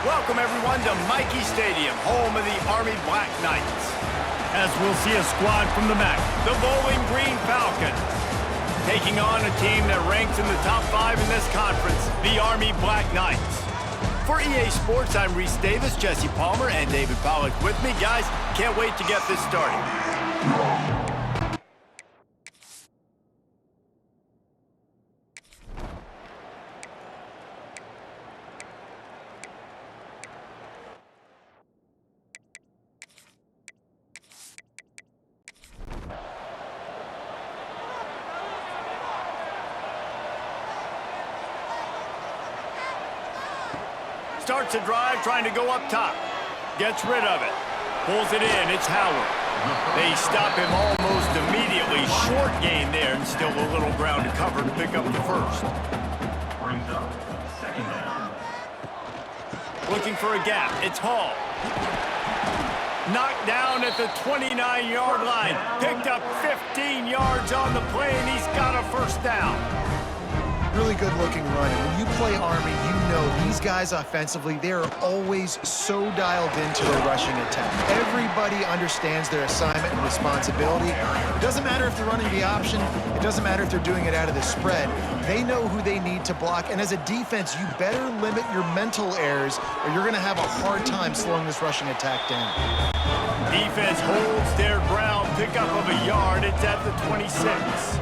Welcome, everyone, to Michie Stadium, home of the Army Black Knights. As we'll see a squad from the MAC, the Bowling Green Falcons, taking on a team that ranks in the top 5 in this conference, the Army Black Knights. For EA Sports, I'm Reese Davis, Jesse Palmer, and David Pollack with me. Guys, can't wait to get this started. Starts a drive, trying to go up top. Gets rid of it. Pulls it in. It's Howard. They stop him almost immediately. Short gain there, and still a little ground to cover to pick up the first. Brings up second down. Looking for a gap. It's Hall. Knocked down at the 29-yard line. Picked up 15 yards on the play, and he's got a first down. Really good-looking run. And when you play Army, you know these guys offensively, they are always so dialed into their rushing attack. Everybody understands their assignment and responsibility. It doesn't matter if they're running the option. It doesn't matter if they're doing it out of the spread. They know who they need to block. And as a defense, you better limit your mental errors or you're going to have a hard time slowing this rushing attack down. Defense holds their ground. Pickup of a yard. It's at the 26.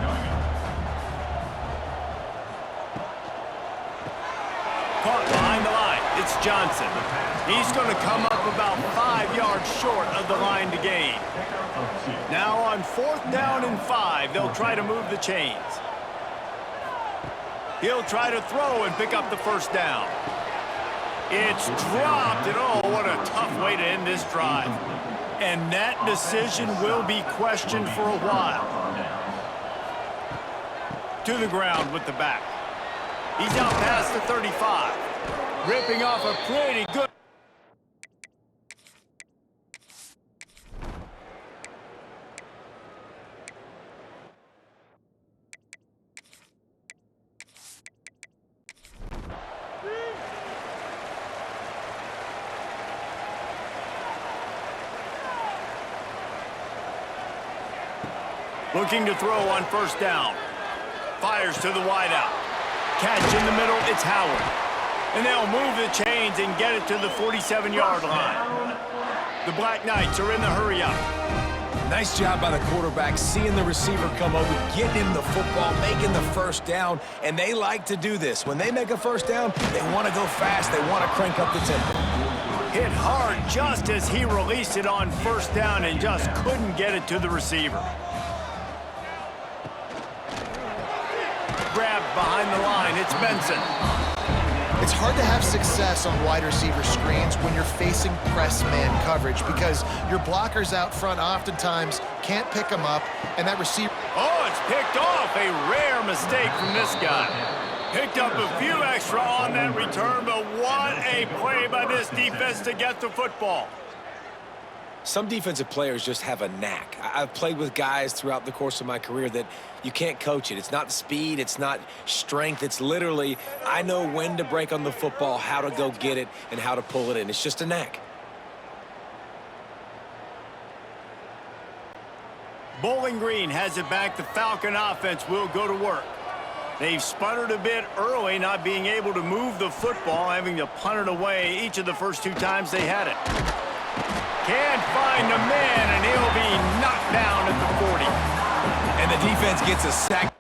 Caught behind the line. It's Johnson. He's going to come up about 5 yards short of the line to gain. Now on 4th down and 5, they'll try to move the chains. He'll try to throw and pick up the first down. It's dropped, and oh, what a tough way to end this drive. And that decision will be questioned for a while. To the ground with the back. He's out past the 35. Ripping off a pretty good... Looking to throw on first down. Fires to the wideout. Catch in the middle, it's Howard. And they'll move the chains and get it to the 47-yard line. The Black Knights are in the hurry-up. Nice job by the quarterback, seeing the receiver come over, getting him the football, making the first down, and they like to do this. When they make a first down, they want to go fast, they want to crank up the tempo. Hit hard just as he released it on first down and just couldn't get it to the receiver. Grabbed behind the line, it's Benson. It's hard to have success on wide receiver screens when you're facing press man coverage because your blockers out front oftentimes can't pick them up, and that receiver... Oh, it's picked off. A rare mistake from this guy. Picked up a few extra on that return, but what a play by this defense to get the football. Some defensive players just have a knack. I've played with guys throughout the course of my career that you can't coach it. It's not speed, it's not strength. It's literally, I know when to break on the football, how to go get it, and how to pull it in. It's just a knack. Bowling Green has it back. The Falcon offense will go to work. They've sputtered a bit early, not being able to move the football, having to punt it away each of the first 2 times they had it. Can't find a man, and he'll be knocked down at the 40. And the defense gets a sack.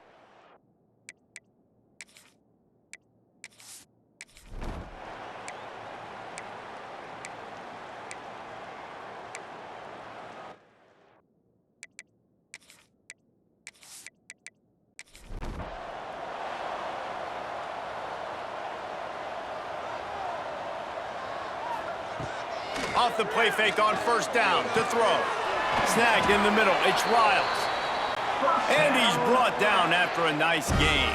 Off the play fake on first down to throw. Snagged in the middle. It's Riles. And he's brought down after a nice gain.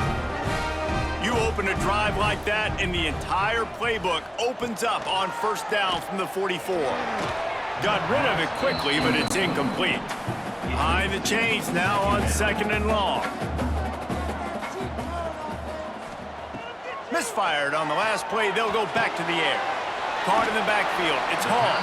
You open a drive like that, and the entire playbook opens up on first down from the 44. Got rid of it quickly, but it's incomplete. Behind the chains now on 2nd and long. Misfired on the last play. They'll go back to the air. caught in the backfield. It's Hall.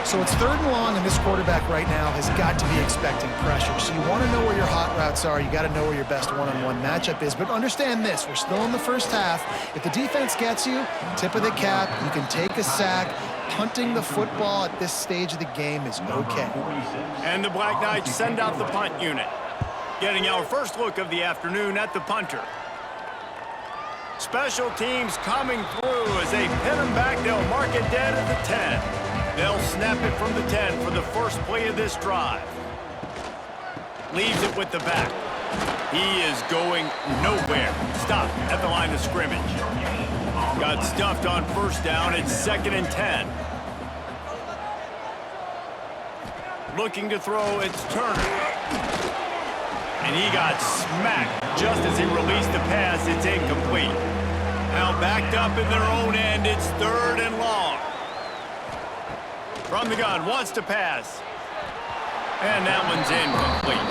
So it's 3rd and long, and this quarterback right now has got to be expecting pressure. So you want to know where your hot routes are. You got to know where your best one-on-one matchup is. But understand this, we're still in the first half. If the defense gets you, tip of the cap, you can take a sack. Punting the football at this stage of the game is okay. And the Black Knights send out the punt unit. Getting our first look of the afternoon at the punter. Special teams coming through as they pin him back. They'll mark it dead at the 10. They'll snap it from the 10 for the first play of this drive. Leaves it with the back. He is going nowhere. Stop at the line of scrimmage. Got stuffed on 1st down. It's 2nd and 10. Looking to throw, it's Turner. And he got smacked just as he released the pass. It's incomplete. Now backed up in their own end. It's 3rd and long. From the gun, wants to pass. And that one's incomplete.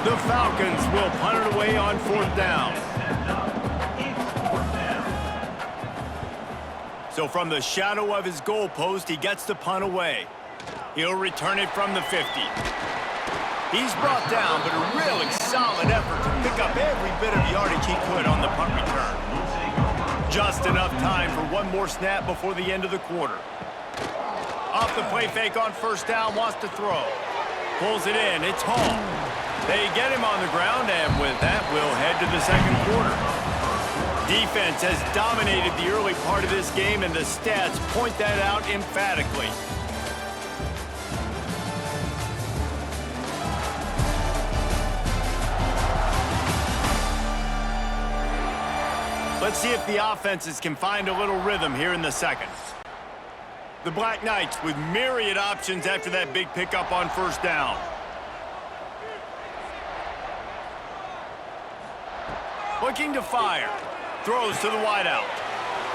The Falcons will punt it away on 4th down. So from the shadow of his goalpost, he gets the punt away. He'll return it from the 50. He's brought down, but a really solid effort to pick up every bit of yardage he could on the punt return. Just enough time for one more snap before the end of the quarter. Off the play fake on 1st down, wants to throw. Pulls it in, it's Hall. They get him on the ground, and with that, we'll head to the 2nd quarter. Defense has dominated the early part of this game, and the stats point that out emphatically. Let's see if the offenses can find a little rhythm here in the 2nd. The Black Knights with myriad options after that big pickup on 1st down. Looking to fire. Throws to the wideout.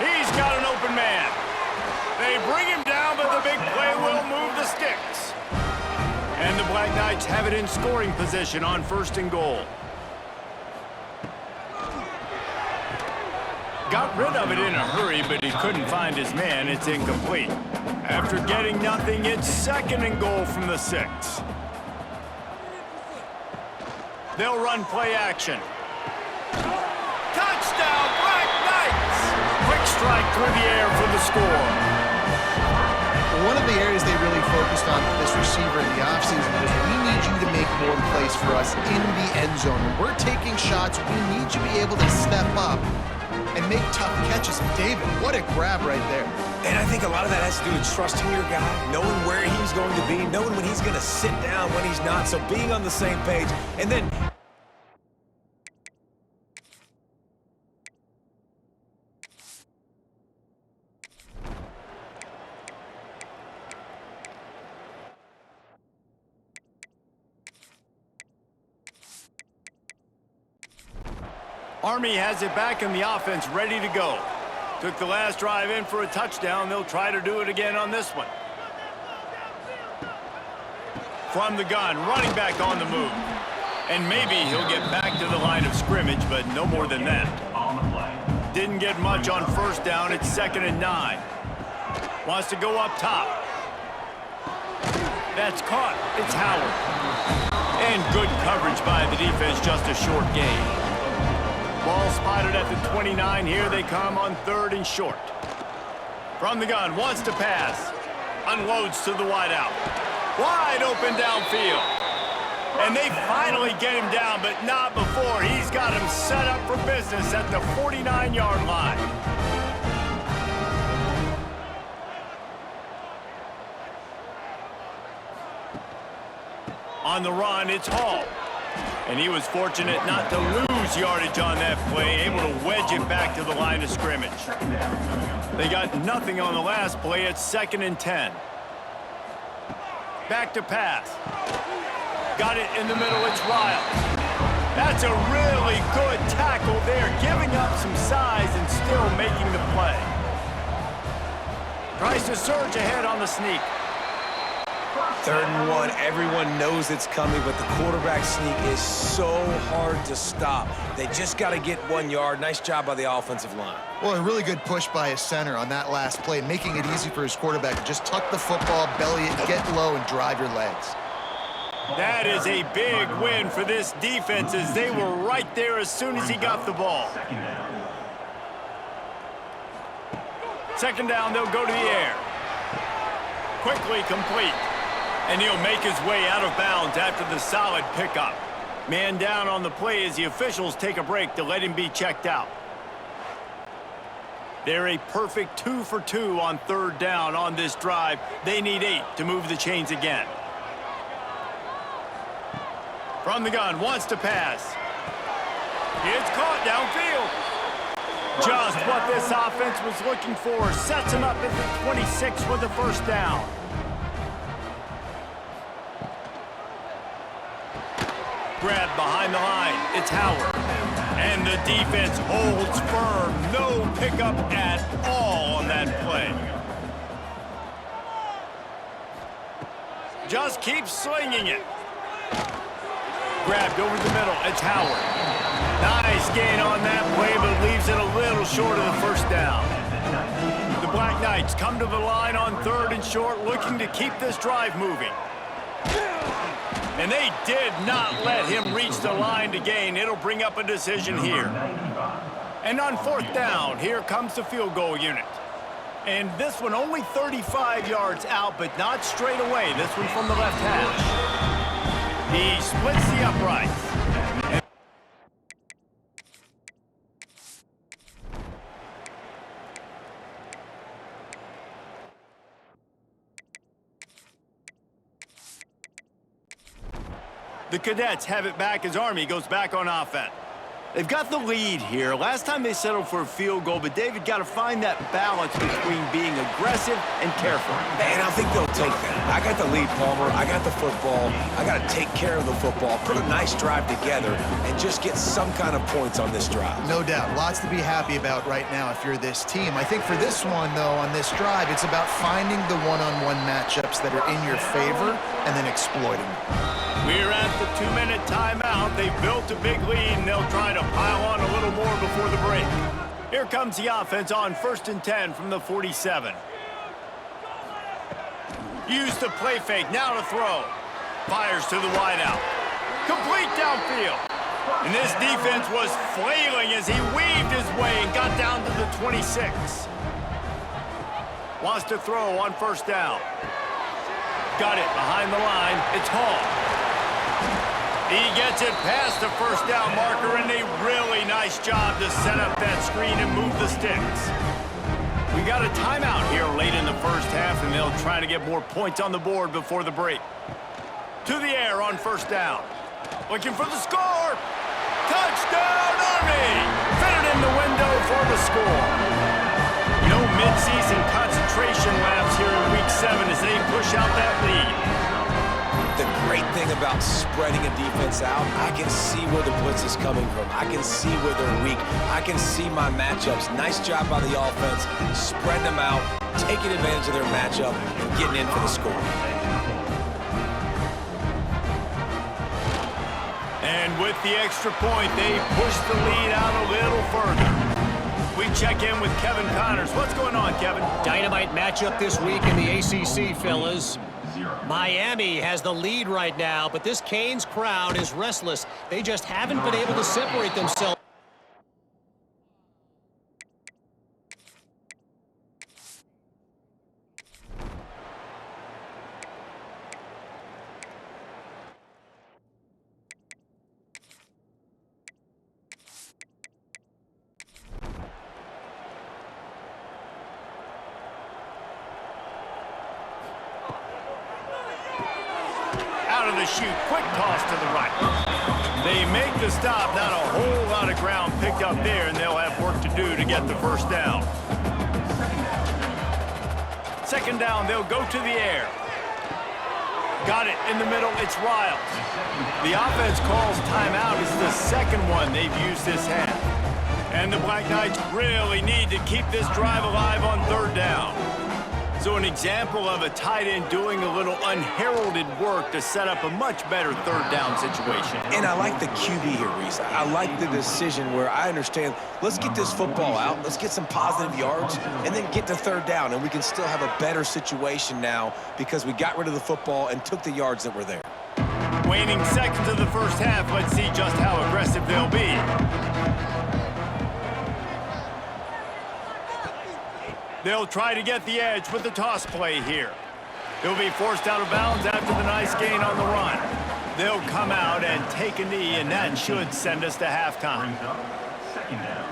He's got an open man. They bring him down, but the big play will move the sticks. And the Black Knights have it in scoring position on 1st and goal. Got rid of it in a hurry, but he couldn't find his man. It's incomplete. After getting nothing, it's 2nd and goal from the 6. They'll run play action. Touchdown, Black Knights! Quick strike through the air for the score. One of the areas they really focused on for this receiver in the offseason was we need you to make more plays for us in the end zone. When we're taking shots, we need you to be able to step up and make tough catches. And David, what a grab right there. And I think a lot of that has to do with trusting your guy, knowing where he's going to be, knowing when he's going to sit down, when he's not. So being on the same page, and then Army has it back in the offense, ready to go. Took the last drive in for a touchdown. They'll try to do it again on this one. From the gun, running back on the move. And maybe he'll get back to the line of scrimmage, but no more than that. Didn't get much on 1st down. It's 2nd and 9. Wants to go up top. That's caught. It's Howard. And good coverage by the defense, just a short gain. Ball spotted at the 29. Here they come on 3rd and short. From the gun, wants to pass. Unloads to the wideout. Wide open downfield. And they finally get him down, but not before. He's got him set up for business at the 49-yard line. On the run, it's Hall. And he was fortunate not to lose yardage on that play, able to wedge it back to the line of scrimmage. They got nothing on the last play. It's 2nd and 10. Back to pass. Got it in the middle. It's Riles. That's a really good tackle there, giving up some size and still making the play. Tries to surge ahead on the sneak. 3rd and 1, everyone knows it's coming, but the quarterback sneak is so hard to stop. They just got to get 1 yard. Nice job by the offensive line. Well, a really good push by his center on that last play, making it easy for his quarterback to just tuck the football, belly it, get low, and drive your legs. That is a big win for this defense as they were right there as soon as he got the ball. Second down, they'll go to the air. Quickly complete. And he'll make his way out of bounds after the solid pickup. Man down on the play as the officials take a break to let him be checked out. They're a perfect 2 for 2 on 3rd down on this drive. They need 8 to move the chains again. From the gun, wants to pass. It's caught downfield. Just what this offense was looking for. Sets him up at the 26 for the first down. Grab behind the line. It's Howard. And the defense holds firm. No pickup at all on that play. Just keeps slinging it. Grabbed over the middle. It's Howard. Nice gain on that play, but leaves it a little short of the first down. The Black Knights come to the line on 3rd and short, looking to keep this drive moving. And they did not let him reach the line to gain. It'll bring up a decision here. And on 4th down, here comes the field goal unit. And this one only 35 yards out, but not straight away. This one from the left hash. He splits the uprights. The Cadets have it back as Army goes back on offense. They've got the lead here. Last time they settled for a field goal, but David got to find that balance between being aggressive and careful. And I think they'll take that. I got the lead, Palmer. I got the football. I got to take care of the football, put a nice drive together, and just get some kind of points on this drive. No doubt. Lots to be happy about right now if you're this team. I think for this one, though, on this drive, it's about finding the one-on-one matchups that are in your favor and then exploiting them. We're at the 2-minute timeout. They've built a big lead, and they'll try to pile on a little more before the break. Here comes the offense on 1st and 10 from the 47. Use the play fake, now to throw. Fires to the wideout. Complete downfield. And this defense was flailing as he weaved his way and got down to the 26. Wants to throw on 1st down. Got it behind the line. It's Hall. He gets it past the 1st down marker, and a really nice job to set up that screen and move the sticks. We got a timeout here late in the first half, and they'll try to get more points on the board before the break. To the air on 1st down. Looking for the score. Touchdown, Army! Fitted in the window for the score. No midseason concentration laps here in Week 7 as they push out that lead. The great thing about spreading a defense out, I can see where the blitz is coming from. I can see where they're weak. I can see my matchups. Nice job by the offense, spreading them out, taking advantage of their matchup, and getting in for the score. And with the extra point, they push the lead out a little further. We check in with Kevin Connors. What's going on, Kevin? Dynamite matchup this week in the ACC, fellas. Miami has the lead right now, but this Canes crowd is restless. They just haven't been able to separate themselves. Out of the chute, quick toss to the right. They make the stop, not a whole lot of ground picked up there, and they'll have work to do to get the 1st down. 2nd down, they'll go to the air. Got it in the middle, it's Riles. The offense calls timeout. It's the 2nd one they've used this half. And the Black Knights really need to keep this drive alive on 3rd down. So an example of a tight end doing a little unheralded work to set up a much better third down situation. And I like the QB here, Reese. I like the decision where I understand, let's get this football out, let's get some positive yards, and then get to third down, and we can still have a better situation now because we got rid of the football and took the yards that were there. Waning seconds of the first half, let's see just how aggressive they'll be. They'll try to get the edge with the toss play here. They'll be forced out of bounds after the nice gain on the run. They'll come out and take a knee, and that should send us to halftime. Brings up second down.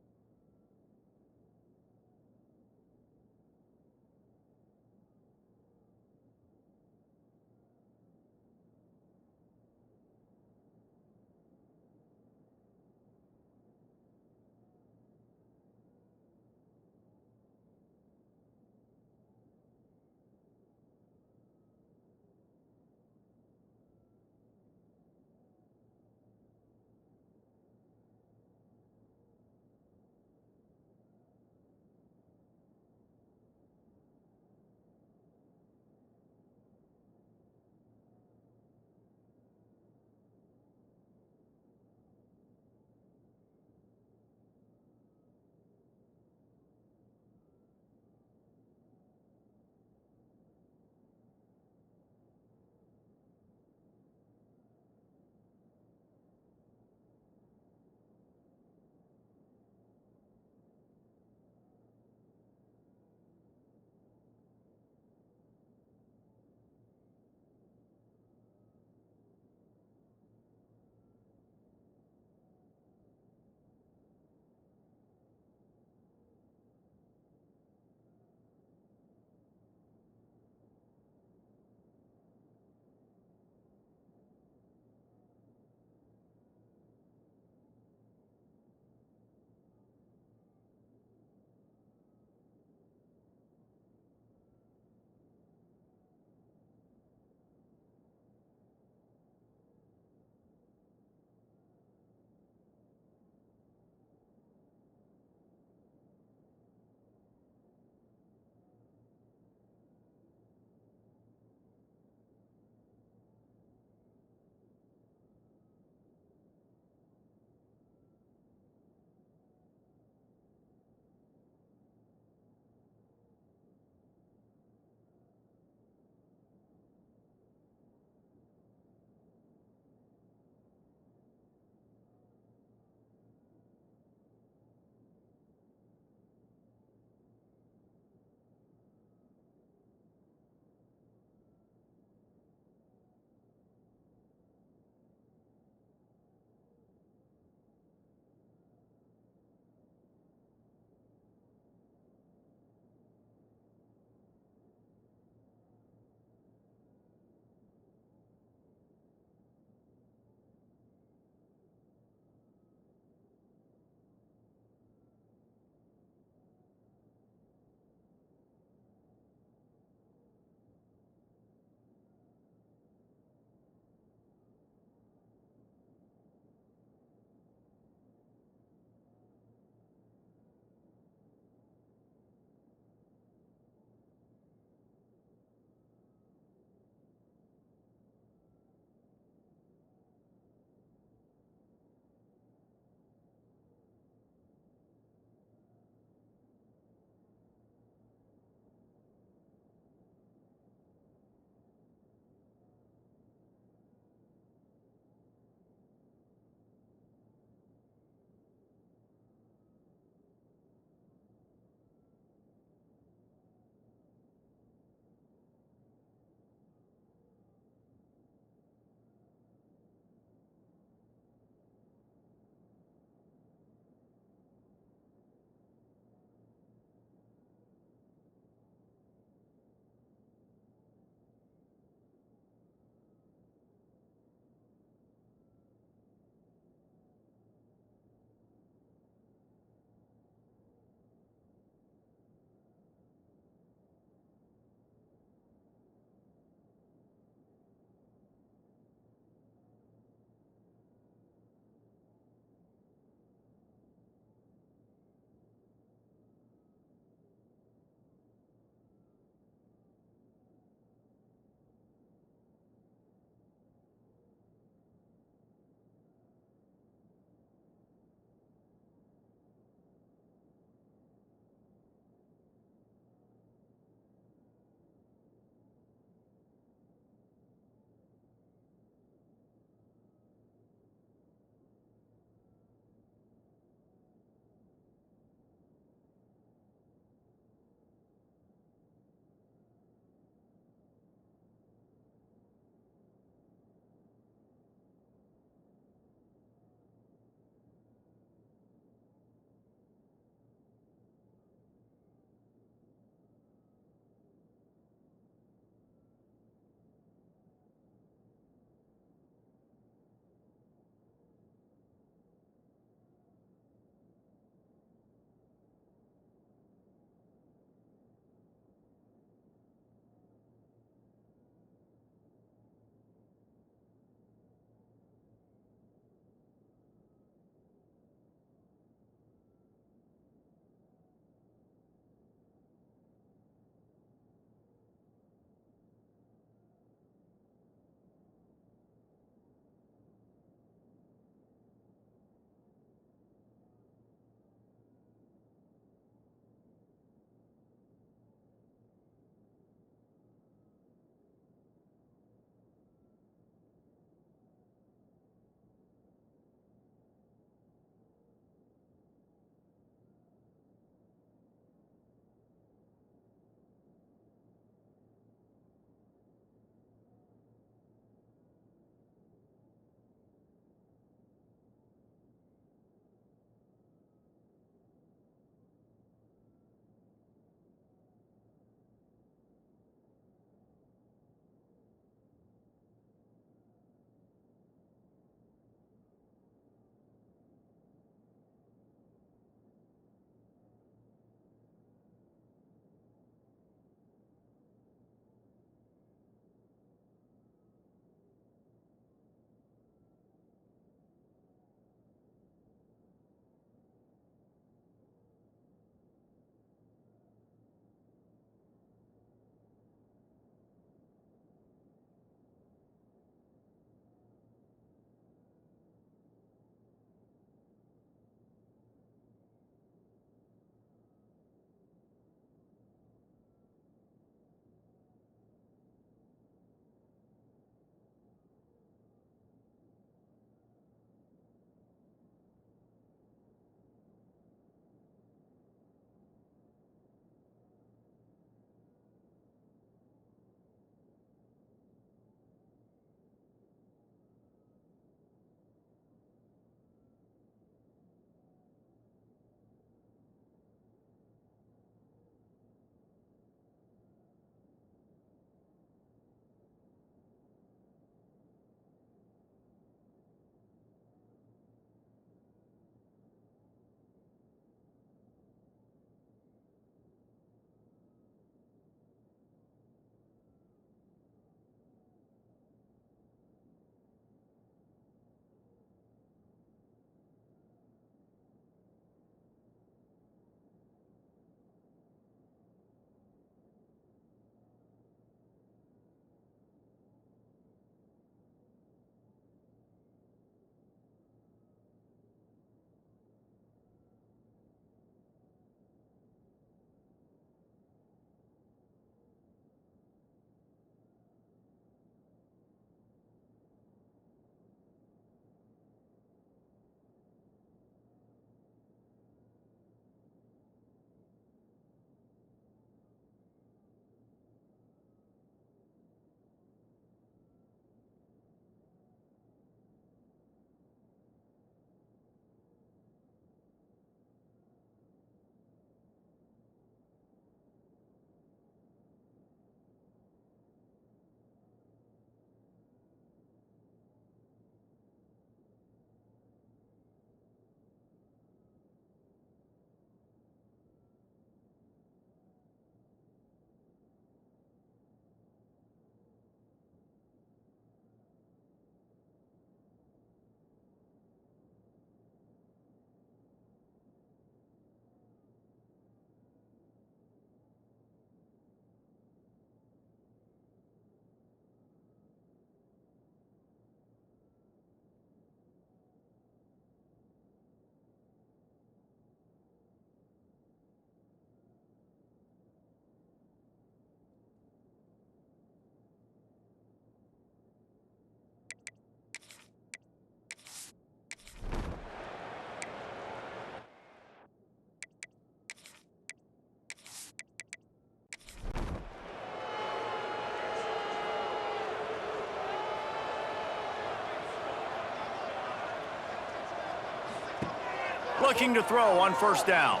Looking to throw on first down.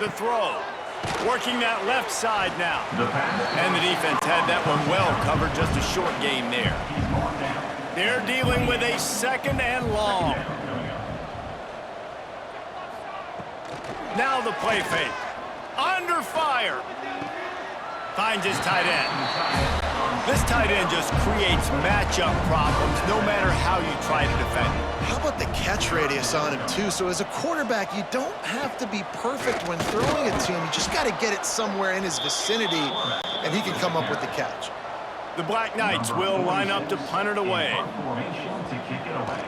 The throw. Working that left side now. And the defense had that one well covered, just a short game there. They're dealing with a second and long. Now the play fake. Under fire. Finds his tight end. This tight end just creates matchup problems no matter how you try to defend it. How about the catch radius on him, too? So as a quarterback, you don't have to be perfect when throwing it to him. You just got to get it somewhere in his vicinity, and he can come up with the catch. The Black Knights will line up to punt it away. Formation to kick it away.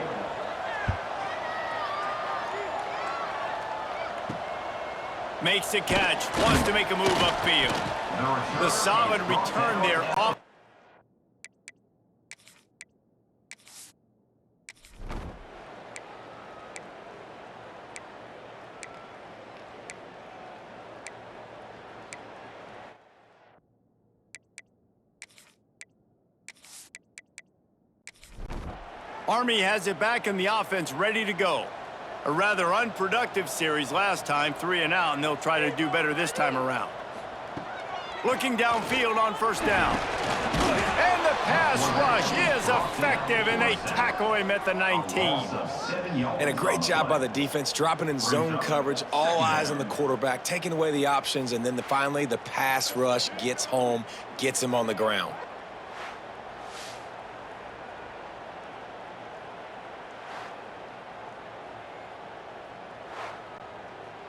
Makes the catch, wants to make a move upfield. The solid return there off. Army has it back in the offense, ready to go. A rather unproductive series last time, 3 and out, and they'll try to do better this time around. Looking downfield on first down. And the pass rush is effective, and they tackle him at the 19. And a great job by the defense, dropping in zone coverage, all eyes on the quarterback, taking away the options, and then finally the pass rush gets home, gets him on the ground.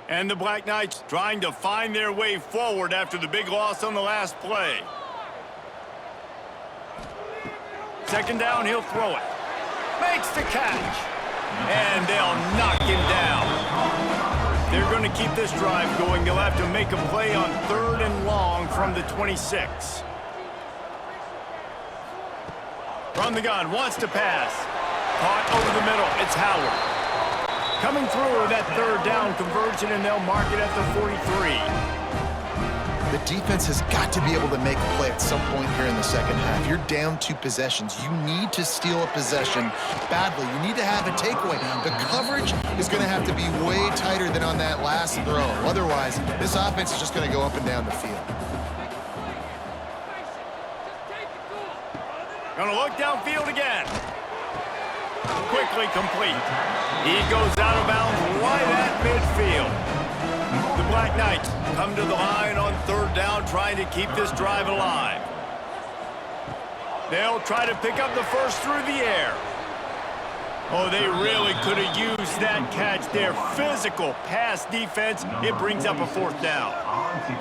And the Black Knights trying to find their way forward after the big loss on the last play. Second down, he'll throw it. Makes the catch. And they'll knock him down. They're going to keep this drive going. They'll have to make a play on 3rd and long from the 26. From the gun, wants to pass. Caught over the middle. It's Howard. Coming through that 3rd down conversion, and they'll mark it at the 43. The defense has got to be able to make a play at some point here in the second half. You're down 2 possessions. You need to steal a possession badly. You need to have a takeaway. The coverage is going to have to be way tighter than on that last throw. Otherwise, this offense is just going to go up and down the field. Going to look downfield again. Quickly complete. He goes out of bounds right at midfield. The Black Knights come to the line on 3rd down, trying to keep this drive alive. They'll try to pick up the first through the air. Oh, they really could have used that catch there. Physical pass defense. It brings up a 4th down.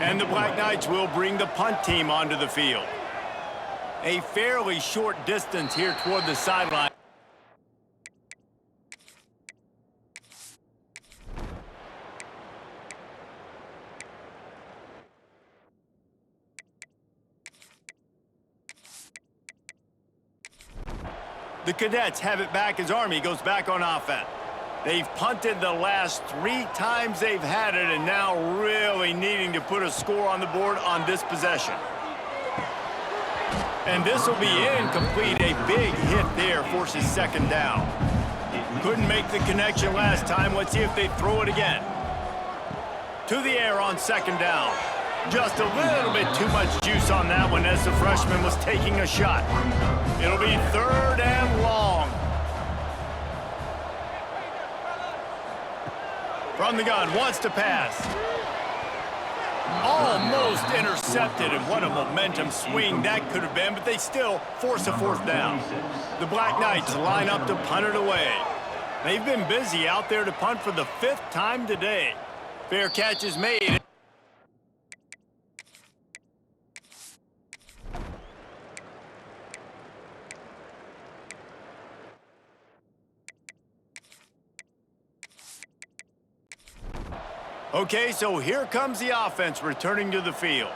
And the Black Knights will bring the punt team onto the field. A fairly short distance here toward the sideline. The Cadets have it back as Army goes back on offense. They've punted the last 3 times they've had it, and now really needing to put a score on the board on this possession. And this will be incomplete. A big hit there forces 2nd down. Couldn't make the connection last time. Let's see if they throw it again. To the air on 2nd down. Just a little bit too much juice on that one as the freshman was taking a shot. It'll be 3rd and long. From the gun, wants to pass. Almost intercepted, and what a momentum swing that could have been, but they still force a 4th down. The Black Knights line up to punt it away. They've been busy out there to punt for the 5th time today. Fair catch is made. Okay, so here comes the offense returning to the field.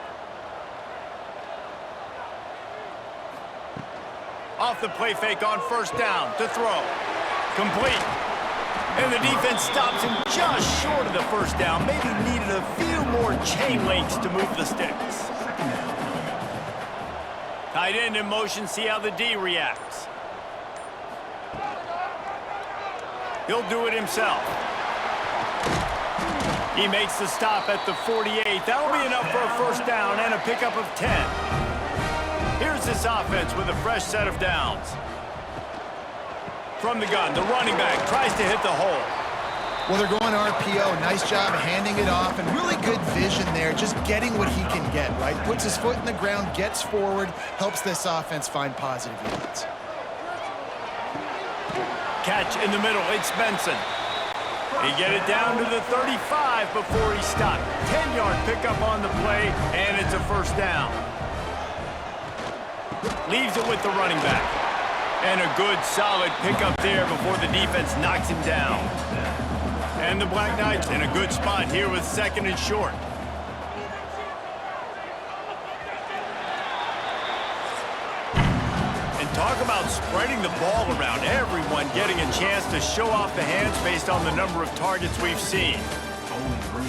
Off the play fake on 1st down to throw. Complete. And the defense stops him just short of the 1st down. Maybe needed a few more chain links to move the sticks. Tight end in motion, see how the D reacts. He'll do it himself. He makes the stop at the 48. That'll be enough for a first down and a pickup of 10. Here's this offense with a fresh set of downs. From the gun, the running back tries to hit the hole. Well, they're going RPO. Nice job handing it off, and really good vision there, just getting what he can get, right? Puts his foot in the ground, gets forward, helps this offense find positive yards. Catch in the middle, it's Benson. He get it down to the 35 before he stopped. 10-yard pickup on the play, and it's a first down. Leaves it with the running back. And a good, solid pickup there before the defense knocks him down. And the Black Knights in a good spot here with second and short. And talk about spreading the ball around. Everyone getting a chance to show off the hands based on the number of targets we've seen. Only 3.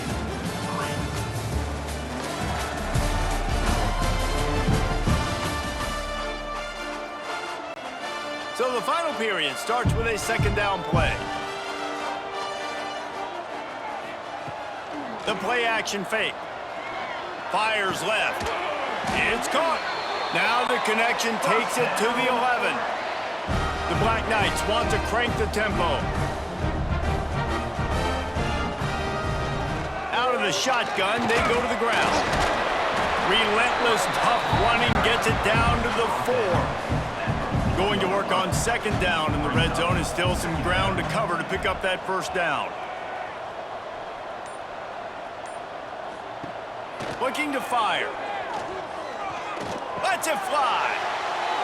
So the final period starts with a second down play. The play action fake. Fires left. It's caught. Now the connection takes it to the 11. The Black Knights want to crank the tempo. Out of the shotgun, they go to the ground. Relentless, tough running gets it down to the 4. Going to work on second down in the red zone, and still some ground to cover to pick up that first down. Looking to fire. Lets it fly.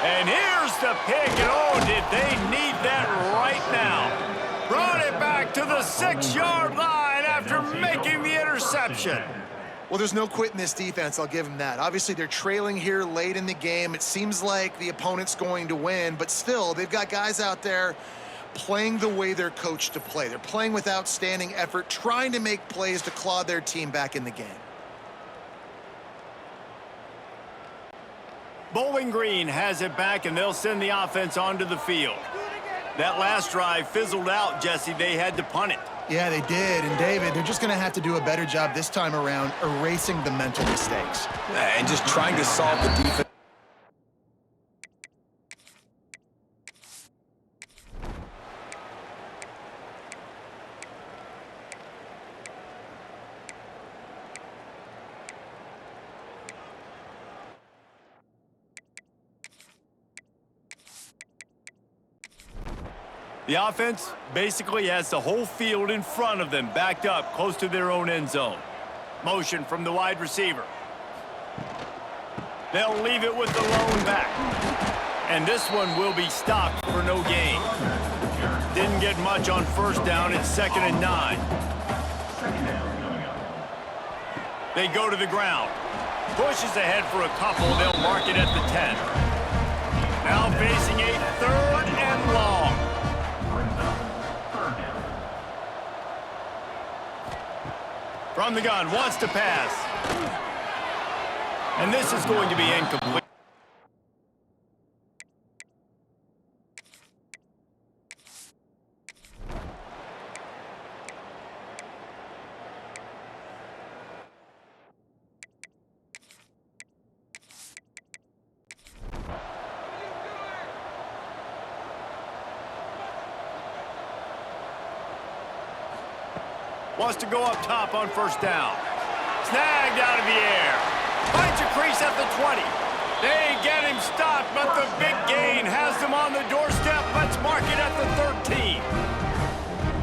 And here's the pick, and oh, did they need that right now. Brought it back to the 6-yard line after making the interception. Well, there's no quit in this defense, I'll give them that. Obviously, they're trailing here late in the game. It seems like the opponent's going to win, but still, they've got guys out there playing the way they're coached to play. They're playing with outstanding effort, trying to make plays to claw their team back in the game. Bowling Green has it back, and they'll send the offense onto the field. That last drive fizzled out, Jesse. They had to punt it. Yeah, they did. And, David, they're just going to have to do a better job this time around erasing the mental mistakes. And just trying to solve the defense. The offense basically has the whole field in front of them, backed up close to their own end zone. Motion from the wide receiver. They'll leave it with the lone back. And this one will be stopped for no gain. Didn't get much on first down. It's 2nd and 9. They go to the ground. Pushes ahead for a couple. They'll mark it at the 10. Now facing a 3rd and long. From the gun, wants to pass. And this is going to be incomplete. Wants to go up top on first down. Snagged out of the air. Finds a crease at the 20. They get him stopped, but the big gain has them on the doorstep. Let's mark it at the 13.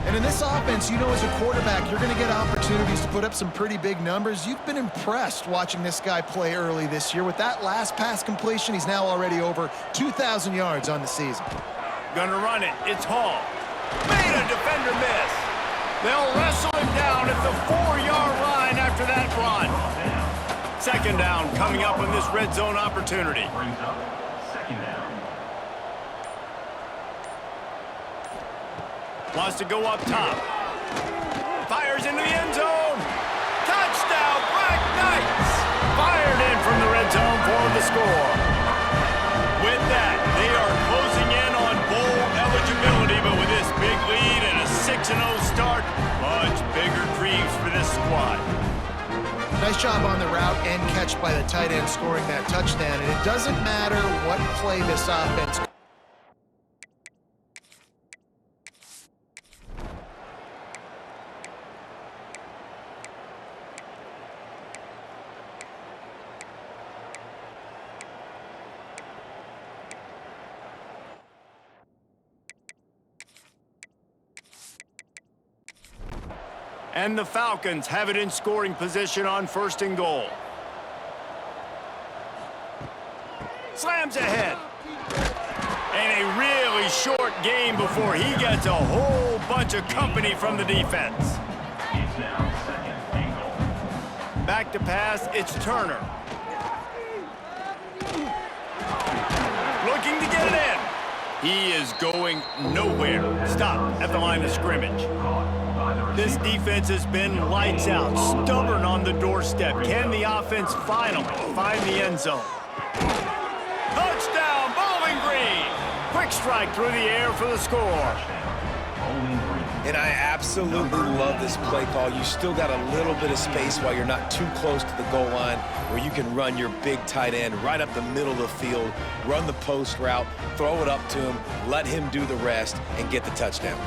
And in this offense, you know, as a quarterback, you're going to get opportunities to put up some pretty big numbers. You've been impressed watching this guy play early this year. With that last pass completion, he's now already over 2,000 yards on the season. Gonna run it. It's Hall. Made a defender miss. They'll wrestle him down at the 4-yard line after that run. 2nd down coming up on this red zone opportunity. Brings up 2nd down. Wants to go up top. Fires into the end zone. Touchdown, Black Knights! Fired in from the red zone for the score. With that, they are closing in on bowl eligibility, but with this big lead and a 6-0 6-0 start, much bigger dreams for this squad. Nice job on the route and catch by the tight end scoring that touchdown. And it doesn't matter what play this offense. And the Falcons have it in scoring position on 1st and goal. Slams ahead. And a really short game before he gets a whole bunch of company from the defense. It's now 2nd and goal. Back to pass, it's Turner. Looking to get it in. He is going nowhere. Stop at the line of scrimmage. This defense has been lights out, stubborn on the doorstep. Can the offense finally find the end zone? Touchdown, Bowling Green! Quick strike through the air for the score. And I absolutely love this play call. You still got a little bit of space while you're not too close to the goal line where you can run your big tight end right up the middle of the field, run the post route, throw it up to him, let him do the rest, and get the touchdown.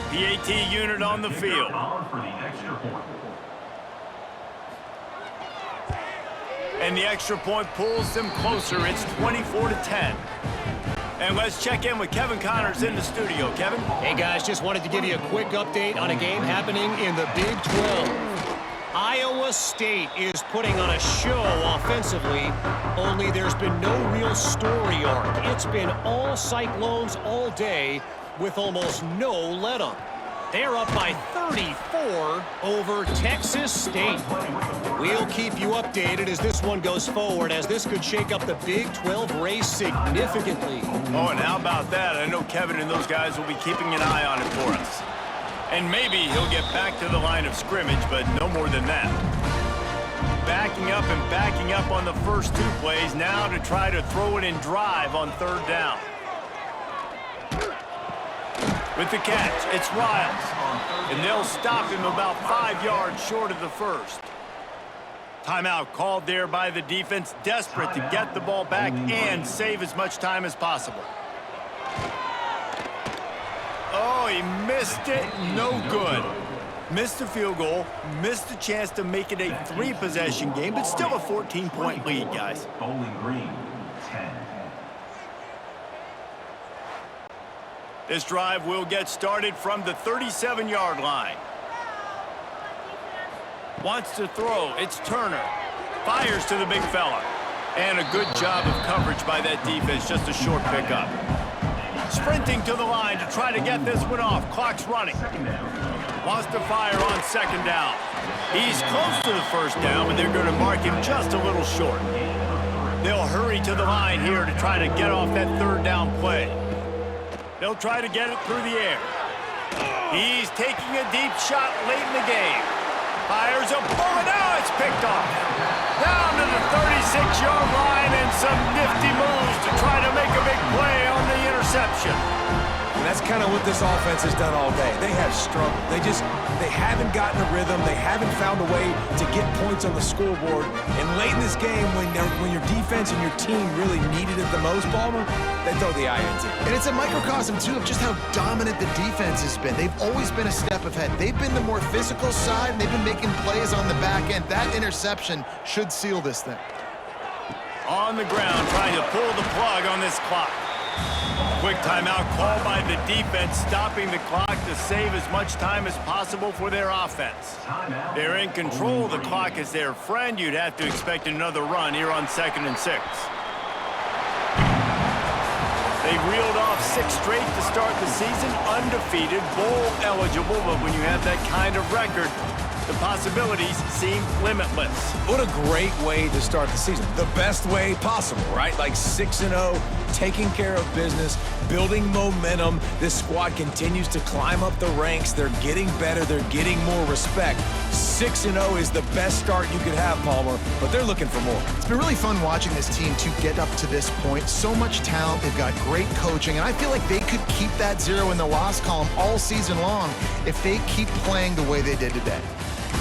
PAT unit on the field. For the extra point. And the extra point pulls them closer. It's 24-10. And let's check in with Kevin Connors in the studio. Kevin? Hey, guys, just wanted to give you a quick update on a game happening in the Big 12. Iowa State is putting on a show offensively, only there's been no real story arc. It's been all Cyclones all day with almost no let-up. They're up by 34 over Texas State. We'll keep you updated as this one goes forward, as this could shake up the Big 12 race significantly. Oh, and how about that? I know Kevin and those guys will be keeping an eye on it for us. And maybe he'll get back to the line of scrimmage, but no more than that. Backing up on the first 2 plays, now to try to throw it and drive on 3rd down. With the catch, it's Riles. And they'll stop him about 5 yards short of the first. Timeout called there by the defense, desperate to get the ball back and save as much time as possible. Oh, he missed it. No good. Missed the field goal, missed the chance to make it a 3-possession game, but still a 14-point lead, guys. Bowling Green, 10. This drive will get started from the 37-yard line. Wants to throw. It's Turner. Fires to the big fella. And a good job of coverage by that defense. Just a short pickup. Sprinting to the line to try to get this one off. Clock's running. Wants to fire on 2nd down. He's close to the 1st down, but they're going to mark him just a little short. They'll hurry to the line here to try to get off that 3rd down play. They'll try to get it through the air. He's taking a deep shot late in the game. Fires a bullet. Now it's picked off. Down to the 36-yard line and some nifty moves to try to make a big play on the interception. And that's kind of what this offense has done all day. They have struggled. They haven't gotten a rhythm. They haven't found a way to get points on the scoreboard. And late in this game, when your defense and your team really needed it the most, Palmer, they throw the INT. And it's a microcosm, too, of just how dominant the defense has been. They've always been a step ahead. They've been the more physical side, and they've been making plays on the back end. That interception should seal this thing. On the ground, trying to pull the plug on this clock. Quick timeout called by the defense, stopping the clock to save as much time as possible for their offense. They're in control. The clock is their friend. You'd have to expect another run here on 2nd and 6. They reeled off 6 straight to start the season, undefeated, bowl eligible, but when you have that kind of record, the possibilities seem limitless. What a great way to start the season. The best way possible, right? Like 6-0, taking care of business, building momentum. This squad continues to climb up the ranks. They're getting better. They're getting more respect. 6-0 is the best start you could have, Palmer, but they're looking for more. It's been really fun watching this team to get up to this point. So much talent. They've got great coaching, and I feel like they could keep that 0 in the loss column all season long if they keep playing the way they did today.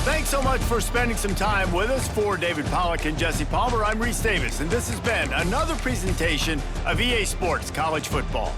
Thanks so much for spending some time with us. For David Pollack and Jesse Palmer, I'm Reese Davis, and this has been another presentation of EA Sports College Football.